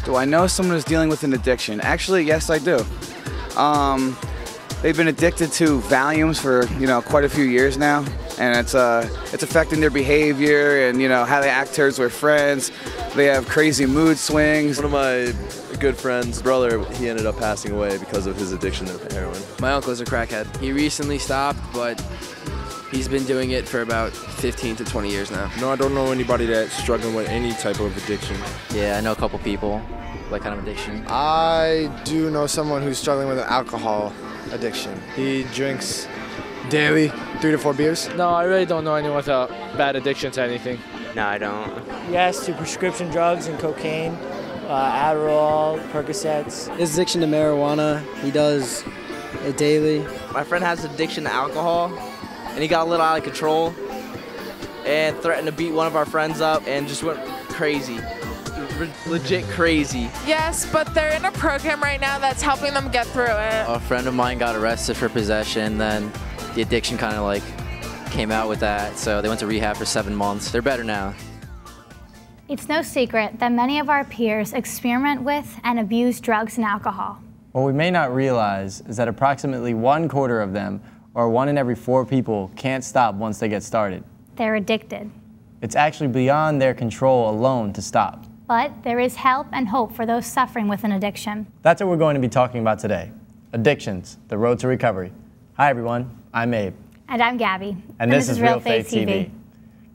Do I know someone who's dealing with an addiction? Actually, yes, I do. They've been addicted to Valiums for, quite a few years now, and it's affecting their behavior and, how they act towards their friends. They have crazy mood swings. One of my good friends' brother, he ended up passing away because of his addiction to heroin. My uncle's a crackhead. He recently stopped, but he's been doing it for about 15 to 20 years now. No, I don't know anybody that's struggling with any type of addiction. Yeah, I know a couple people, what kind of addiction. I do know someone who's struggling with an alcohol addiction. He drinks daily, 3 to 4 beers. No, I really don't know anyone with a bad addiction to anything. No, I don't. Yes, to prescription drugs and cocaine, Adderall, Percocets. His addiction to marijuana, he does it daily. My friend has addiction to alcohol, and he got a little out of control and threatened to beat one of our friends up and just went crazy. Legit crazy. Yes, but they're in a program right now that's helping them get through it. A friend of mine got arrested for possession, then the addiction kind of came out with that, so they went to rehab for 7 months. They're better now. It's no secret that many of our peers experiment with and abuse drugs and alcohol. What we may not realize is that approximately 1/4 of them, or 1 in every 4 people, can't stop once they get started. They're addicted. It's actually beyond their control alone to stop. But there is help and hope for those suffering with an addiction. That's what we're going to be talking about today. Addictions, the road to recovery. Hi everyone, I'm Abe. And I'm Gabby. And this is Real Faith TV.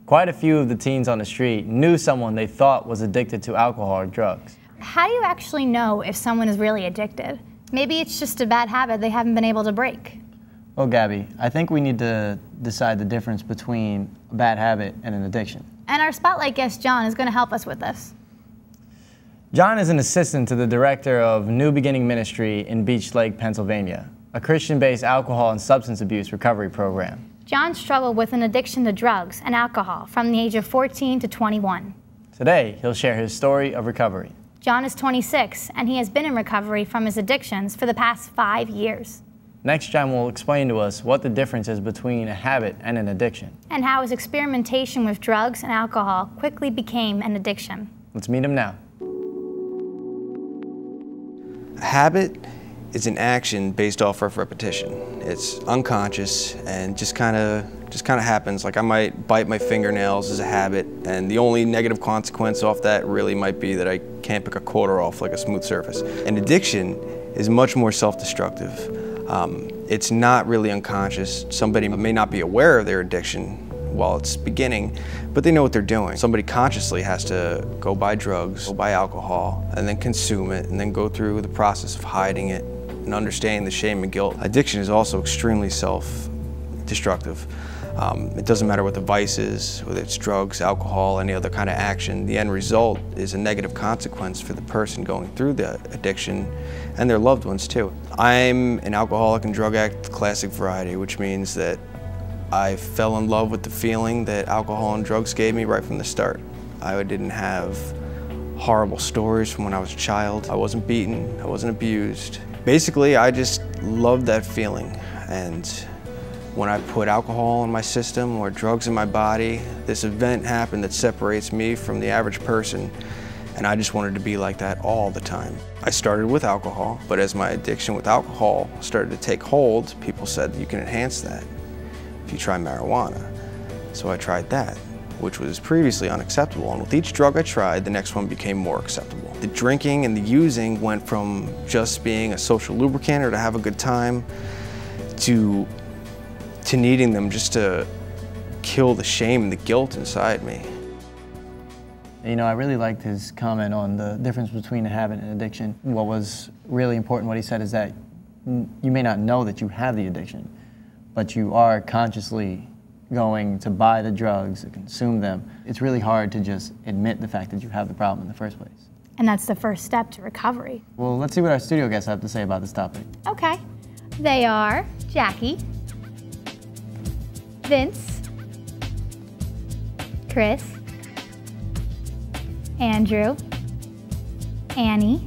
Quite a few of the teens on the street knew someone they thought was addicted to alcohol or drugs. How do you actually know if someone is really addicted? Maybe it's just a bad habit they haven't been able to break. Well, Gabby, I think we need to decide the difference between a bad habit and an addiction. And our spotlight guest, John, is going to help us with this. John is an assistant to the director of New Beginning Ministry in Beach Lake, Pennsylvania, a Christian-based alcohol and substance abuse recovery program. John struggled with an addiction to drugs and alcohol from the age of 14 to 21. Today, he'll share his story of recovery. John is 26, and he has been in recovery from his addictions for the past 5 years. Next, John will explain to us what the difference is between a habit and an addiction. And how his experimentation with drugs and alcohol quickly became an addiction. Let's meet him now. A habit is an action based off of repetition. It's unconscious and just kind of happens. Like I might bite my fingernails as a habit, and the only negative consequence off that really might be that I can't pick a quarter off like a smooth surface. An addiction is much more self-destructive. It's not really unconscious. Somebody may not be aware of their addiction while it's beginning, but they know what they're doing. Somebody consciously has to go buy drugs, go buy alcohol, and then consume it, and then go through the process of hiding it and understanding the shame and guilt. Addiction is also extremely self-destructive. It doesn't matter what the vice is, whether it's drugs, alcohol, any other kind of action. The end result is a negative consequence for the person going through the addiction and their loved ones too. I'm an alcoholic and drug addict classic variety, which means that I fell in love with the feeling that alcohol and drugs gave me right from the start. I didn't have horrible stories from when I was a child. I wasn't beaten, I wasn't abused. Basically, I just loved that feeling. And when I put alcohol in my system or drugs in my body, this event happened that separates me from the average person. And I just wanted to be like that all the time. I started with alcohol, but as my addiction with alcohol started to take hold, people said you can enhance that if you try marijuana. So I tried that, which was previously unacceptable. And with each drug I tried, the next one became more acceptable. The drinking and the using went from just being a social lubricant or to have a good time to needing them just to kill the shame and the guilt inside me. You know, I really liked his comment on the difference between a habit and addiction. What was really important, what he said, is that you may not know that you have the addiction, but you are consciously going to buy the drugs, to consume them. It's really hard to just admit the fact that you have the problem in the first place. And that's the first step to recovery. Well, let's see what our studio guests have to say about this topic. Okay. They are Jackie, Vince, Chris, Andrew, Annie,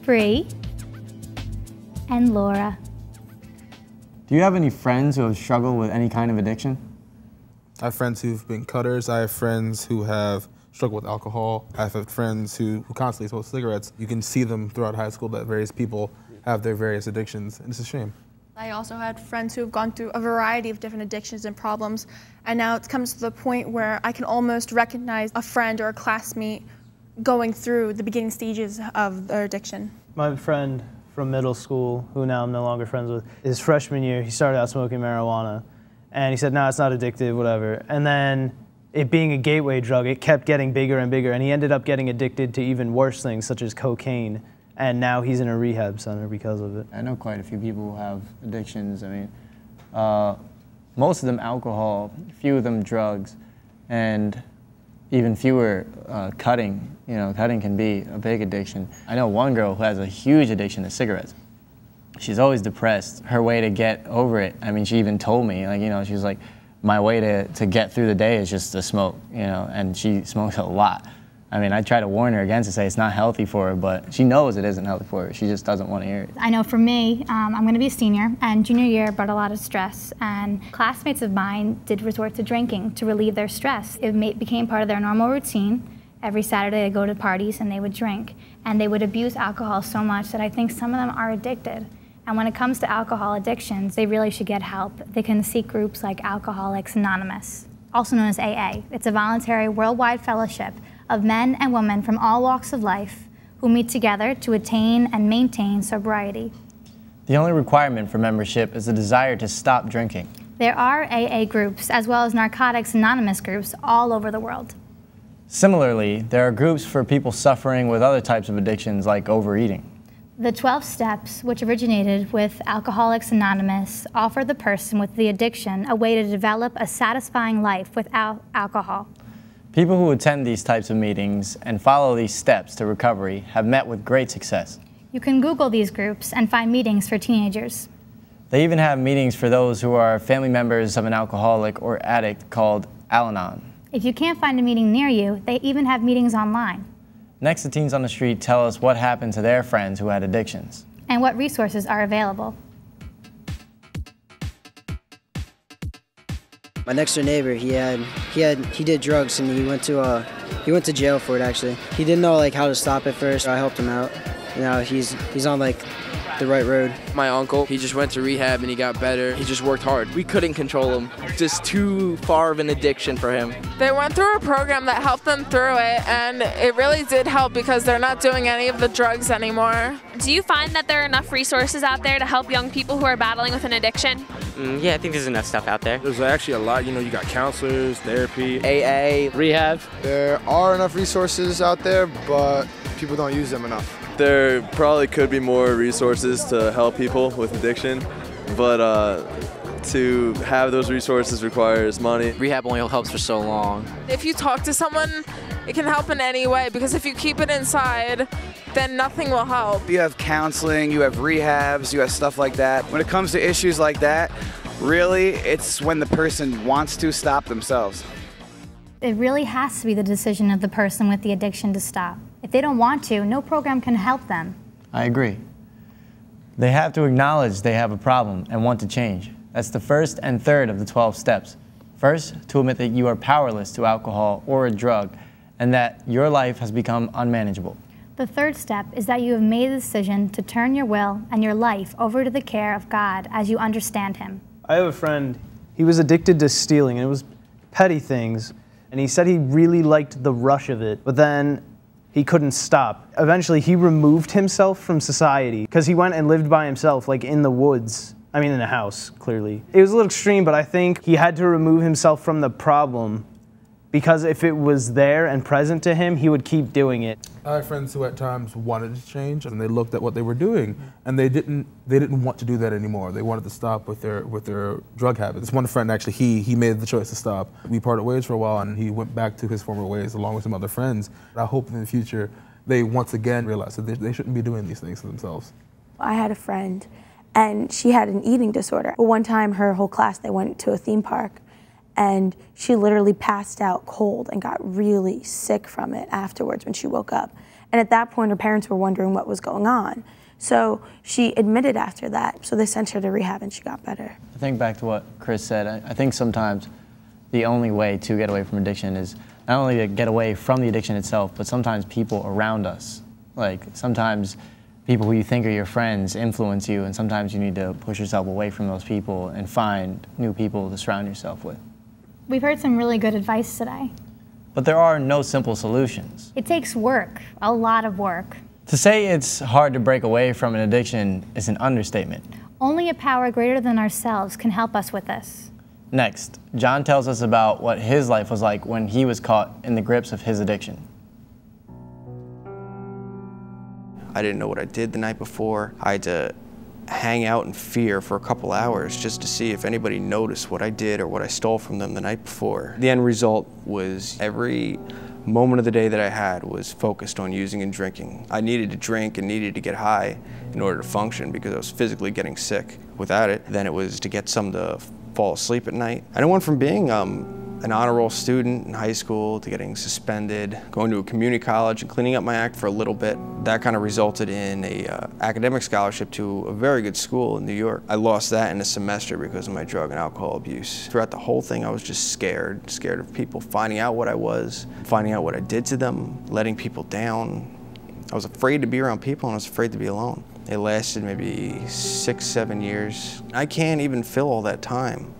Bree, and Laura. Do you have any friends who have struggled with any kind of addiction? I have friends who've been cutters. I have friends who have struggle with alcohol. I've had friends who constantly smoke cigarettes. You can see them throughout high school that various people have their various addictions, and it's a shame. I also had friends who have gone through a variety of different addictions and problems, and now it comes to the point where I can almost recognize a friend or a classmate going through the beginning stages of their addiction. My friend from middle school, who now I'm no longer friends with, his freshman year, he started out smoking marijuana, and he said, no, it's not addictive, whatever. And then it being a gateway drug, it kept getting bigger and bigger, and he ended up getting addicted to even worse things, such as cocaine. And now he's in a rehab center because of it. I know quite a few people who have addictions. I mean, most of them alcohol, few of them drugs, and even fewer cutting. You know, cutting can be a big addiction. I know one girl who has a huge addiction to cigarettes. She's always depressed. Her way to get over it, I mean, she even told me, like, you know, she was like, my way to get through the day is just to smoke, you know, and she smokes a lot. I mean, I try to warn her against it, say it's not healthy for her, but she knows it isn't healthy for her. She just doesn't want to hear it. I know for me, I'm going to be a senior, and junior year brought a lot of stress, and classmates of mine did resort to drinking to relieve their stress. It became part of their normal routine. Every Saturday they'd go to parties and they would drink, and they would abuse alcohol so much that I think some of them are addicted. And when it comes to alcohol addictions, they really should get help. They can seek groups like Alcoholics Anonymous, also known as AA. It's a voluntary worldwide fellowship of men and women from all walks of life who meet together to attain and maintain sobriety. The only requirement for membership is the desire to stop drinking. There are AA groups as well as Narcotics Anonymous groups all over the world. Similarly, there are groups for people suffering with other types of addictions like overeating. The 12 steps, which originated with Alcoholics Anonymous, offer the person with the addiction a way to develop a satisfying life without alcohol. People who attend these types of meetings and follow these steps to recovery have met with great success. You can Google these groups and find meetings for teenagers. They even have meetings for those who are family members of an alcoholic or addict called Al-Anon. If you can't find a meeting near you, they even have meetings online. Next, the Teens on the Street tell us what happened to their friends who had addictions. And what resources are available. My next door neighbor, he did drugs and he went to jail for it actually. He didn't know like how to stop at first. I helped him out. You know, he's on like the right road. My uncle, he just went to rehab and he got better. He just worked hard. We couldn't control him. Just too far of an addiction for him. They went through a program that helped them through it, and it really did help because they're not doing any of the drugs anymore. Do you find that there are enough resources out there to help young people who are battling with an addiction? Yeah, I think there's enough stuff out there. There's actually a lot, you know, you got counselors, therapy, AA, rehab. There are enough resources out there, but people don't use them enough. There probably could be more resources to help people with addiction, but to have those resources requires money. Rehab only helps for so long. If you talk to someone, it can help in any way, because if you keep it inside, then nothing will help. You have counseling, you have rehabs, you have stuff like that. When it comes to issues like that, really, it's when the person wants to stop themselves. It really has to be the decision of the person with the addiction to stop. If they don't want to, no program can help them. I agree. They have to acknowledge they have a problem and want to change. That's the first and third of the 12 steps. First, to admit that you are powerless to alcohol or a drug and that your life has become unmanageable. The third step is that you have made the decision to turn your will and your life over to the care of God as you understand Him. I have a friend, he was addicted to stealing, and it was petty things, and he said he really liked the rush of it, but then he couldn't stop. Eventually, he removed himself from society because he went and lived by himself, like in the woods. I mean, in a house, clearly. It was a little extreme, but I think he had to remove himself from the problem because if it was there and present to him, he would keep doing it. I have friends who at times wanted to change, and they looked at what they were doing, and they didn't want to do that anymore. They wanted to stop with their drug habits. One friend actually, he made the choice to stop. We parted ways for a while, and he went back to his former ways along with some other friends. I hope in the future they once again realize that they shouldn't be doing these things to themselves. I had a friend, and she had an eating disorder. One time, her whole class, they went to a theme park, and she literally passed out cold and got really sick from it afterwards when she woke up. And at that point, her parents were wondering what was going on. So she admitted after that. So they sent her to rehab and she got better. I think back to what Chris said. I think sometimes the only way to get away from addiction is not only to get away from the addiction itself, but sometimes people around us. Like sometimes people who you think are your friends influence you, and sometimes you need to push yourself away from those people and find new people to surround yourself with. We've heard some really good advice today. But there are no simple solutions. It takes work, a lot of work. To say it's hard to break away from an addiction is an understatement. Only a power greater than ourselves can help us with this. Next, John tells us about what his life was like when he was caught in the grips of his addiction. I didn't know what I did the night before. I had to hang out in fear for a couple hours just to see if anybody noticed what I did or what I stole from them the night before. The end result was every moment of the day that I had was focused on using and drinking. I needed to drink and needed to get high in order to function because I was physically getting sick. Without it, then it was to get some to fall asleep at night. And I went from being an honor roll student in high school to getting suspended, going to a community college and cleaning up my act for a little bit. That kind of resulted in a academic scholarship to a very good school in New York. I lost that in a semester because of my drug and alcohol abuse. Throughout the whole thing, I was just scared of people finding out what I was, finding out what I did to them, letting people down. I was afraid to be around people and I was afraid to be alone. It lasted maybe 6, 7 years. I can't even fill all that time.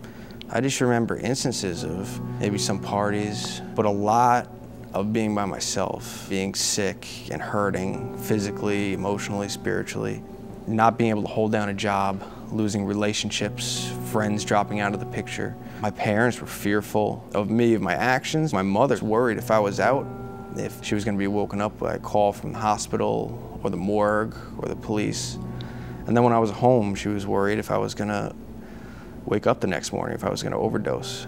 I just remember instances of maybe some parties, but a lot of being by myself, being sick and hurting physically, emotionally, spiritually, not being able to hold down a job, losing relationships, friends dropping out of the picture. My parents were fearful of me, of my actions. My mother's worried if I was out, if she was going to be woken up by a call from the hospital or the morgue or the police. And then when I was home, she was worried if I was going to wake up the next morning, if I was going to overdose.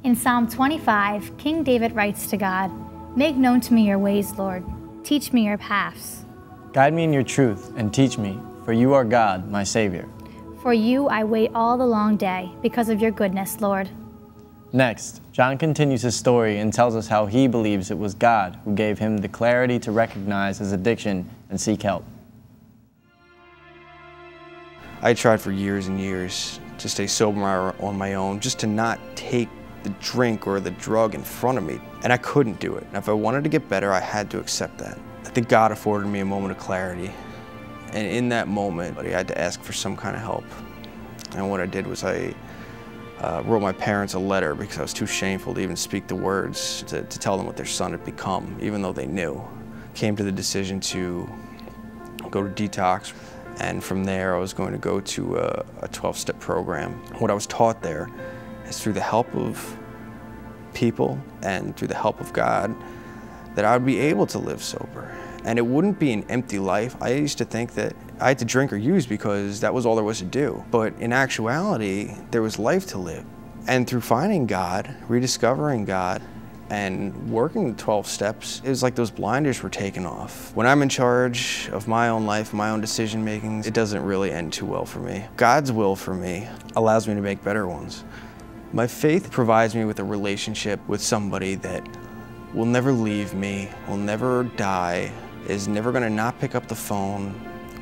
In Psalm 25, King David writes to God, "Make known to me your ways, Lord. Teach me your paths. Guide me in your truth and teach me, for you are God, my Savior. For you I wait all the long day because of your goodness, Lord." Next, John continues his story and tells us how he believes it was God who gave him the clarity to recognize his addiction and seek help. I tried for years and years to stay sober on my own, just to not take the drink or the drug in front of me, and I couldn't do it. And if I wanted to get better, I had to accept that. I think God afforded me a moment of clarity, and in that moment, I had to ask for some kind of help. And what I did was I wrote my parents a letter because I was too shameful to even speak the words to tell them what their son had become, even though they knew. Came to the decision to go to detox. And from there, I was going to go to a 12-step program. What I was taught there is through the help of people and through the help of God, that I would be able to live sober. And it wouldn't be an empty life. I used to think that I had to drink or use because that was all there was to do. But in actuality, there was life to live. And through finding God, rediscovering God, and working the 12 steps, it was like those blinders were taken off. When I'm in charge of my own life, my own decision making, it doesn't really end too well for me. God's will for me allows me to make better ones. My faith provides me with a relationship with somebody that will never leave me, will never die, is never gonna not pick up the phone,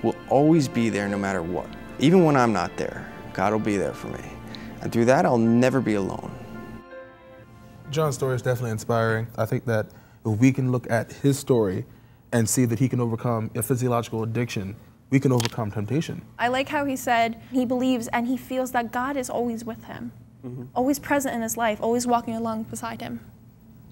will always be there no matter what. Even when I'm not there, God will be there for me. And through that, I'll never be alone. John's story is definitely inspiring. I think that if we can look at his story and see that he can overcome a physiological addiction, we can overcome temptation. I like how he said he believes and he feels that God is always with him, always present in his life, always walking along beside him.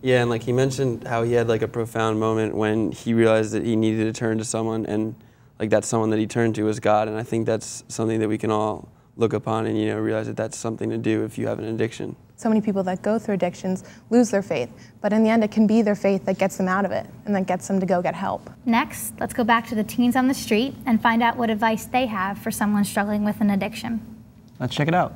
Yeah, and like he mentioned how he had like a profound moment when he realized that he needed to turn to someone, and like that someone that he turned to was God. And I think that's something that we can all look upon and, you know, realize that that's something to do if you have an addiction. So many people that go through addictions lose their faith, but in the end it can be their faith that gets them out of it and that gets them to go get help. Next, let's go back to the teens on the street and find out what advice they have for someone struggling with an addiction. Let's check it out.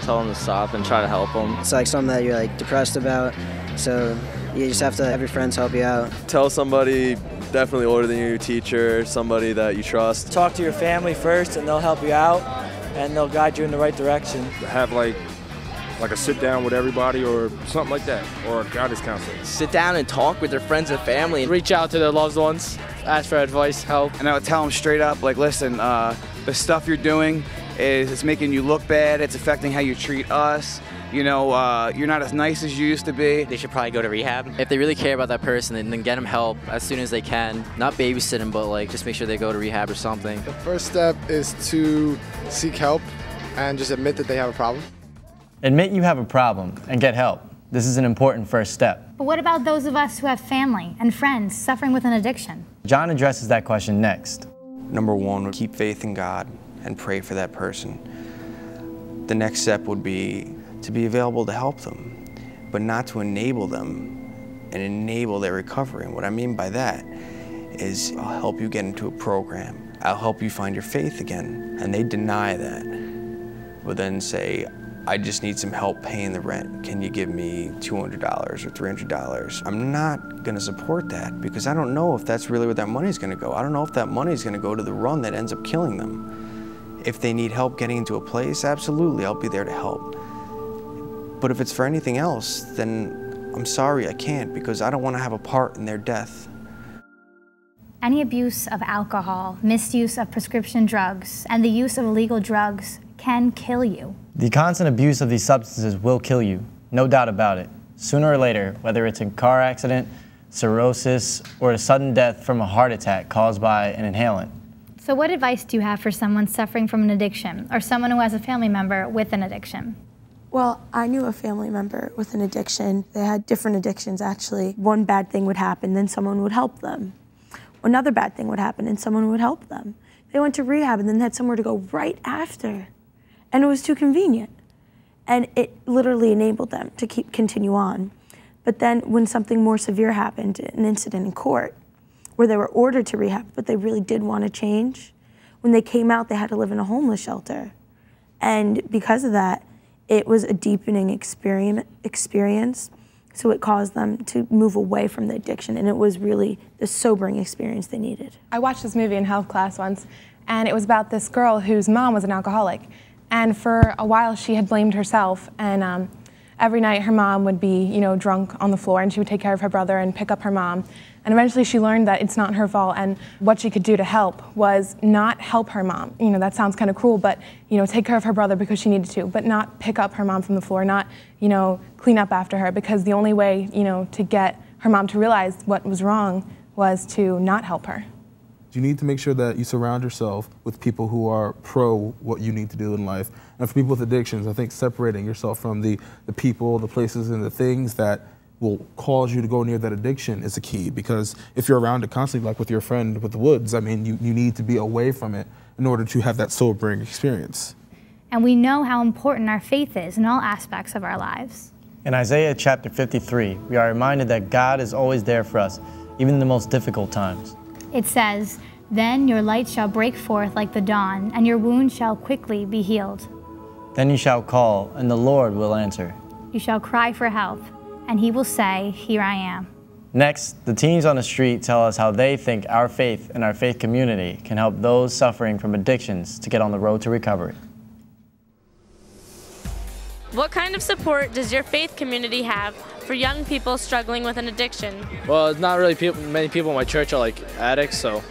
Tell them to stop and try to help them. It's like something that you're like depressed about, so you just have to have your friends help you out. Tell somebody definitely older than you, your teacher, somebody that you trust. Talk to your family first and they'll help you out and they'll guide you in the right direction. Have like a sit down with everybody or something like that, or a guidance counselor. Sit down and talk with their friends and family. Reach out to their loved ones, ask for advice, help. And I would tell them straight up, like, listen, the stuff you're doing it's making you look bad, it's affecting how you treat us, you know, you're not as nice as you used to be. They should probably go to rehab. If they really care about that person, then get them help as soon as they can. Not babysit them, but like just make sure they go to rehab or something. The first step is to seek help and just admit that they have a problem. Admit you have a problem and get help. This is an important first step. But what about those of us who have family and friends suffering with an addiction? John addresses that question next. Number one, keep faith in God and pray for that person. The next step would be to be available to help them, but not to enable them and enable their recovery. And what I mean by that is I'll help you get into a program. I'll help you find your faith again. And they deny that. But then say, I just need some help paying the rent. Can you give me $200 or $300? I'm not gonna support that because I don't know if that's really where that money's gonna go. I don't know if that money's gonna go to the run that ends up killing them. If they need help getting into a place, absolutely, I'll be there to help. But if it's for anything else, then I'm sorry, I can't because I don't wanna have a part in their death. Any abuse of alcohol, misuse of prescription drugs, and the use of illegal drugs can kill you. The constant abuse of these substances will kill you, no doubt about it. Sooner or later, whether it's a car accident, cirrhosis, or a sudden death from a heart attack caused by an inhalant. So what advice do you have for someone suffering from an addiction or someone who has a family member with an addiction? Well, I knew a family member with an addiction. They had different addictions, actually. One bad thing would happen, then someone would help them. Another bad thing would happen, and someone would help them. They went to rehab and then had somewhere to go right after. And it was too convenient. And it literally enabled them to continue on. But then when something more severe happened, an incident in court, where they were ordered to rehab, but they really did want to change, when they came out, they had to live in a homeless shelter. And because of that, it was a deepening experience. So it caused them to move away from the addiction, and it was really the sobering experience they needed. I watched this movie in health class once, and it was about this girl whose mom was an alcoholic. And for a while, she had blamed herself, and every night her mom would be, drunk on the floor, and she would take care of her brother and pick up her mom. And eventually she learned that it's not her fault, and what she could do to help was not help her mom. That sounds kind of cruel, but, take care of her brother because she needed to, but not pick up her mom from the floor, not, clean up after her, because the only way, to get her mom to realize what was wrong was to not help her. You need to make sure that you surround yourself with people who are pro what you need to do in life. And for people with addictions, I think separating yourself from the people, the places, and the things that will cause you to go near that addiction is a key. Because if you're around it constantly, like with your friend with the woods, I mean, you need to be away from it in order to have that sobering experience. And we know how important our faith is in all aspects of our lives. In Isaiah chapter 53, we are reminded that God is always there for us, even in the most difficult times. It says, "Then your light shall break forth like the dawn, and your wound shall quickly be healed. Then you shall call, and the Lord will answer. You shall cry for help, and he will say, Here I am." Next, the teens on the street tell us how they think our faith and our faith community can help those suffering from addictions to get on the road to recovery. What kind of support does your faith community have for young people struggling with an addiction? Well, it's not really many people in my church are like addicts, so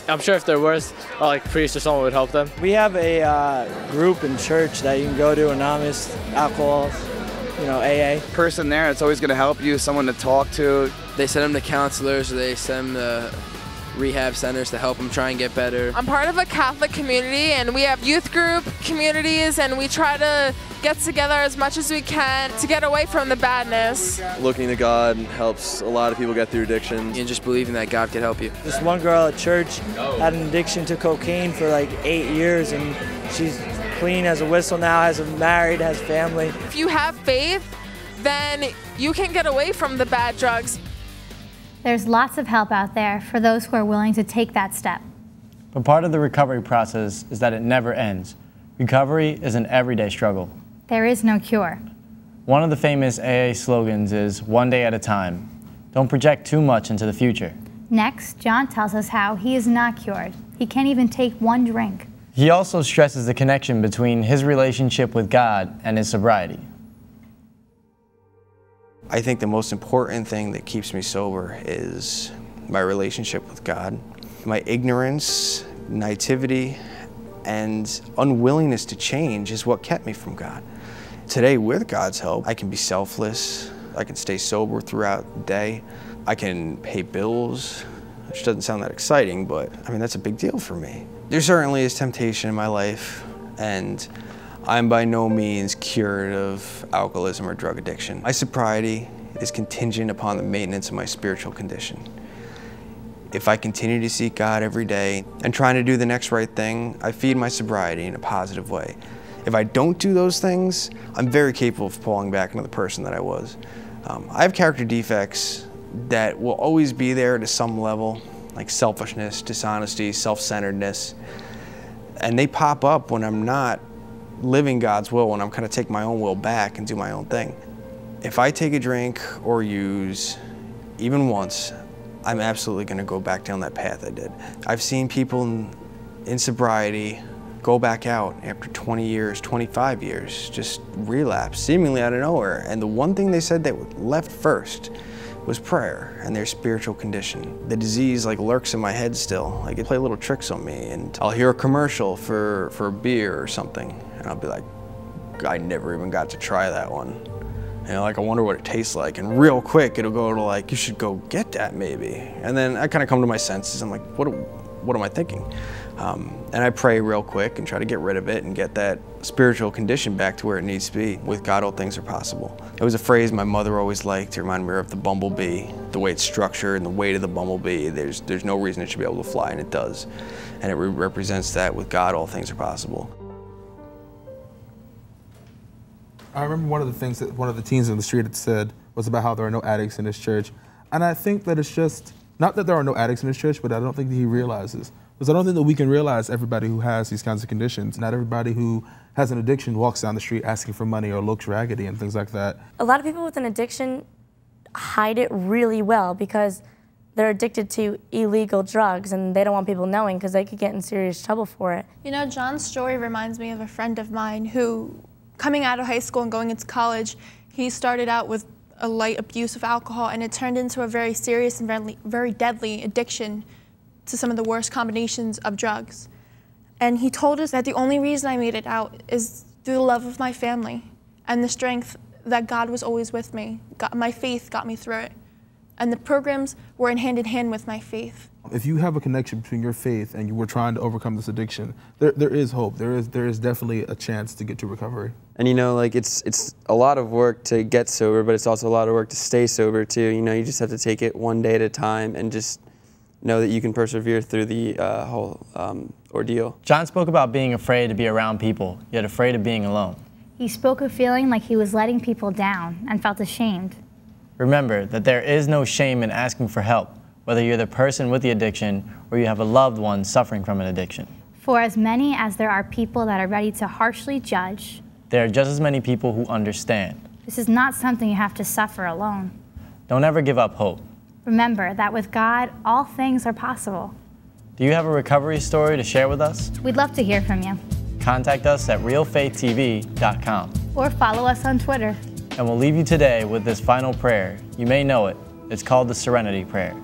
I'm sure if there was, like priest or someone would help them. We have a group in church that you can go to, anonymous alcohol, AA. Person there that's always going to help you, someone to talk to. They send them to counselors, or they send them to rehab centers to help them try and get better. I'm part of a Catholic community, and we have youth group communities, and we try to get together as much as we can to get away from the badness. Looking to God helps a lot of people get through addiction. And just believing that God can help you. This one girl at church had an addiction to cocaine for like 8 years, and she's clean as a whistle now, has married, has family. If you have faith, then you can get away from the bad drugs. There's lots of help out there for those who are willing to take that step. But part of the recovery process is that it never ends. Recovery is an everyday struggle. There is no cure. One of the famous AA slogans is, "One day at a time." Don't project too much into the future. Next, John tells us how he is not cured. He can't even take one drink. He also stresses the connection between his relationship with God and his sobriety. I think the most important thing that keeps me sober is my relationship with God. My ignorance, naivety, and unwillingness to change is what kept me from God. Today, with God's help, I can be selfless. I can stay sober throughout the day. I can pay bills, which doesn't sound that exciting, but I mean, that's a big deal for me. There certainly is temptation in my life, and I'm by no means cured of alcoholism or drug addiction. My sobriety is contingent upon the maintenance of my spiritual condition. If I continue to seek God every day and trying to do the next right thing, I feed my sobriety in a positive way. If I don't do those things, I'm very capable of falling back into the person that I was. I have character defects that will always be there to some level, like selfishness, dishonesty, self-centeredness, and they pop up when I'm not living God's will, when I'm kind of take my own will back and do my own thing. If I take a drink or use even once, I'm absolutely going to go back down that path I did. I've seen people in sobriety go back out after 20 years, 25 years, just relapse, seemingly out of nowhere. And the one thing they said that left first was prayer and their spiritual condition. The disease like lurks in my head still. Like it play little tricks on me, and I'll hear a commercial for a beer or something, and I'll be like, I never even got to try that one. You know, like I wonder what it tastes like, and real quick it'll go to like, you should go get that maybe. And then I kind of come to my senses. I'm like, what am I thinking? And I pray real quick and try to get rid of it and get that spiritual condition back to where it needs to be. With God, all things are possible. It was a phrase my mother always liked to remind me of the bumblebee, the way it's structured and the weight of the bumblebee. There's no reason it should be able to fly, and it does. And it represents that with God, all things are possible. I remember one of the things that one of the teens in the street had said was about how there are no addicts in his church. And I think that it's just, not that there are no addicts in his church, but I don't think that he realizes. Because I don't think that we can realize everybody who has these kinds of conditions. Not everybody who has an addiction walks down the street asking for money or looks raggedy and things like that. A lot of people with an addiction hide it really well because they're addicted to illegal drugs and they don't want people knowing because they could get in serious trouble for it. You know, John's story reminds me of a friend of mine who, coming out of high school and going into college, he started out with a light abuse of alcohol, and it turned into a very serious and very deadly addiction to some of the worst combinations of drugs. And he told us that the only reason I made it out is through the love of my family and the strength that God was always with me. My faith got me through it. And the programs were hand in hand with my faith. If you have a connection between your faith and you were trying to overcome this addiction, there is hope. There is definitely a chance to get to recovery. And you know, like it's a lot of work to get sober, but it's also a lot of work to stay sober too. You know, you just have to take it one day at a time and just know that you can persevere through the whole ordeal. John spoke about being afraid to be around people, yet afraid of being alone. He spoke of feeling like he was letting people down and felt ashamed. Remember that there is no shame in asking for help, whether you're the person with the addiction or you have a loved one suffering from an addiction. For as many as there are people that are ready to harshly judge, there are just as many people who understand. This is not something you have to suffer alone. Don't ever give up hope. Remember that with God, all things are possible. Do you have a recovery story to share with us? We'd love to hear from you. Contact us at RealfaithTV.com. Or follow us on Twitter. And we'll leave you today with this final prayer. You may know it. It's called the Serenity Prayer.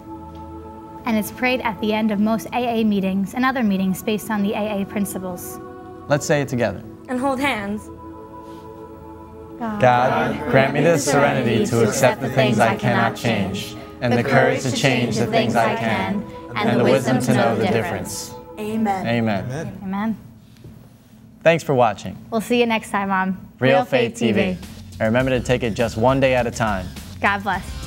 And it's prayed at the end of most AA meetings and other meetings based on the AA principles. Let's say it together. And hold hands. God, grant me the serenity to accept the things I cannot change, and the courage to change the things I can, and the wisdom to know the difference. Amen. Amen. Amen. Thanks for watching. We'll see you next time on Real Faith TV. And remember to take it just one day at a time. God bless.